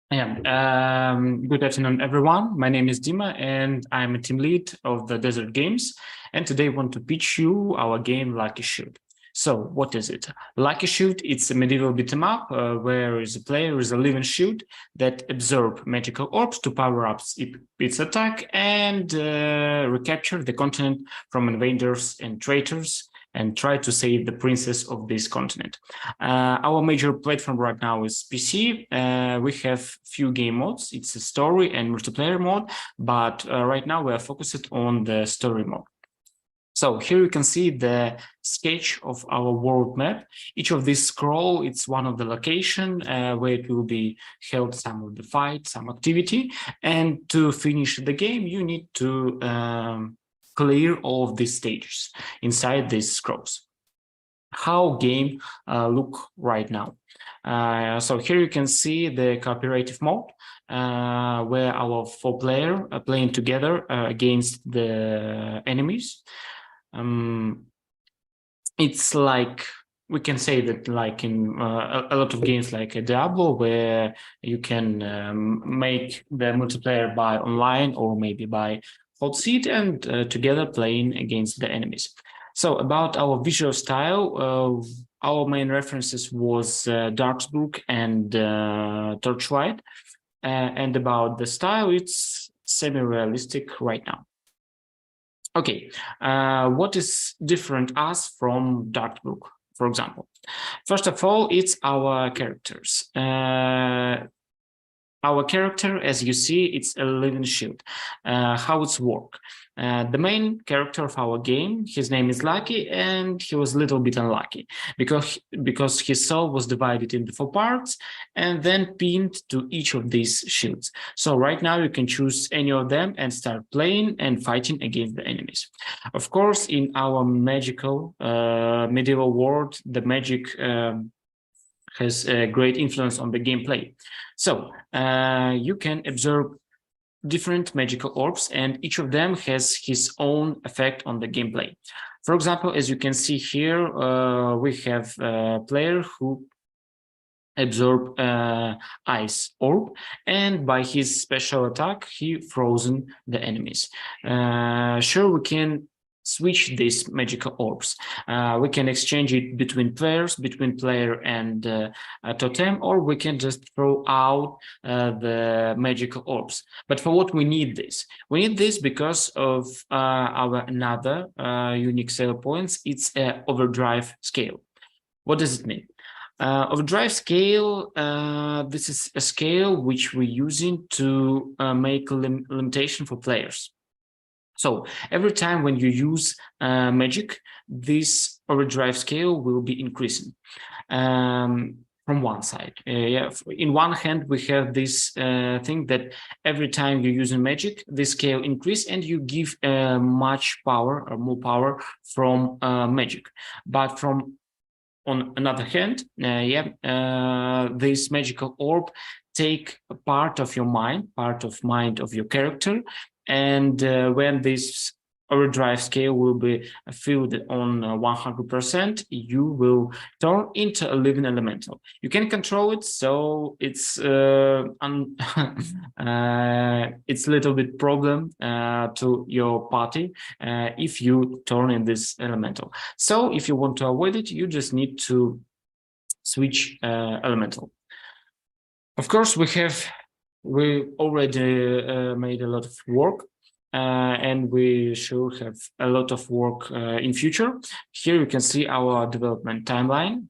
Good afternoon, everyone. My name is Dima, and I'm a team lead of the Desert Games. And today I want to pitch you our game Lucky Shoot. So, what is it? Lucky Shoot, it's a medieval beat 'em up where is a player is a living shoot that absorb magical orbs to power up its attack and recapture the continent from invaders and traitors and try to save the princess of this continent. Our major platform right now is PC. We have few game modes. It's a story and multiplayer mode, but right now we are focused on the story mode. So here you can see the sketch of our world map. Each of this scroll, it's one of the location where it will be held some of the fight, some activity. And to finish the game, you need to clear all of these stages inside these scrolls. How game look right now. So here you can see the cooperative mode where our 4 players are playing together against the enemies. It's like we can say that like in a lot of games like a Diablo, where you can make the multiplayer by online or maybe by hot seat and together playing against the enemies. So about our visual style, our main references was Darksbook and Torchlight, and about the style, it's semi-realistic right now. Okay, what is different us from Darksbook, for example? First of all, it's our characters. Our character, as you see, it's a living shield. How it's work? The main character of our game, his name is Lucky, and he was a little bit unlucky because his soul was divided into 4 parts and then pinned to each of these shields. So right now you can choose any of them and start playing and fighting against the enemies. Of course, in our magical medieval world, the magic has a great influence on the gameplay. So you can observe different magical orbs, and each of them has his own effect on the gameplay. For example, as you can see here, we have a player who absorb ice orb, and by his special attack, he frozen the enemies. Sure, we can switch these magical orbs. We can exchange it between players, between player and totem, or we can just throw out the magical orbs. But for what we need this? We need this because of our another unique sale points. It's an overdrive scale. What does it mean? Overdrive scale, this is a scale which we're using to make a limitation for players. So every time when you use magic, this overdrive scale will be increasing from one side. In one hand, we have this thing that every time you're using magic, this scale increase and you give much power or more power from magic. But from on another hand, this magical orb take a part of your mind, of your character, and when this overdrive scale will be filled on 100%, you will turn into a living elemental. You can control it, so it's it's a little bit problem to your party if you turn in this elemental. So if you want to avoid it, you just need to switch elemental. Of course, we already made a lot of work, and we should have a lot of work in future. Here you can see our development timeline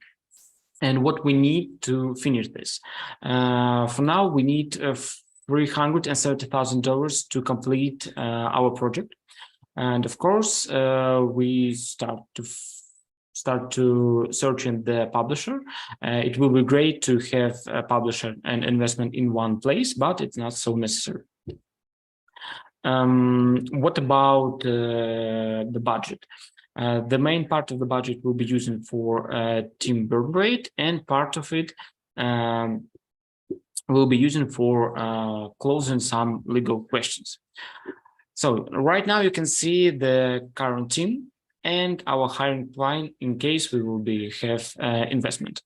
and what we need to finish this. For now, we need $330,000 to complete our project. And of course, we start to search in the publisher. It will be great to have a publisher and investment in one place, but it's not so necessary. What about the budget? The main part of the budget will be used for team burn rate, and part of it will be used for closing some legal questions. So right now you can see the current team and our hiring plan in case we will have investment.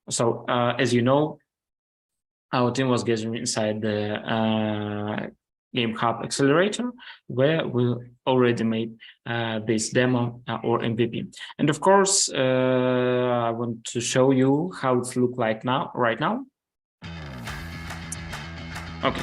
So as you know, our team was gathering inside the Game Hub Accelerator, where we already made this demo or MVP. And of course, I want to show you how it looks like now, right now. Okay.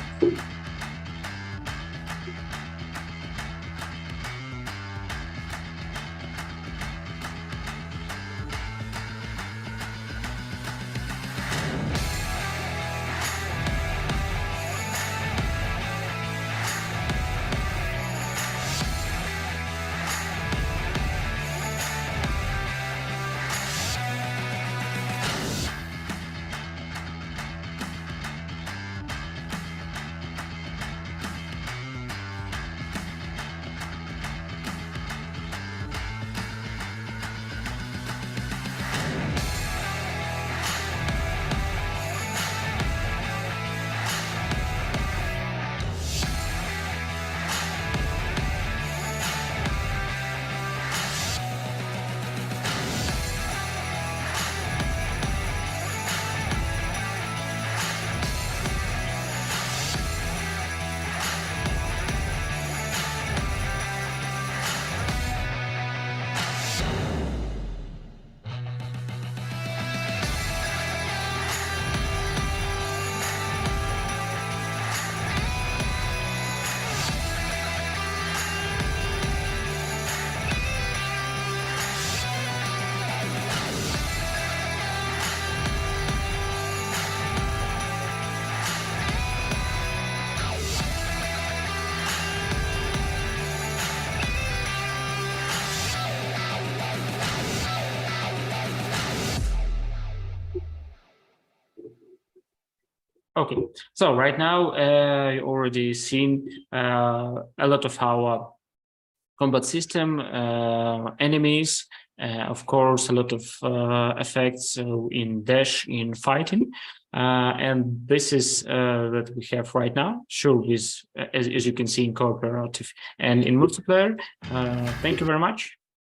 Okay, so right now you already seen a lot of our combat system, enemies, of course, a lot of effects in dash, in fighting, and this is that we have right now. Sure, with as you can see in cooperative and in multiplayer. Thank you very much.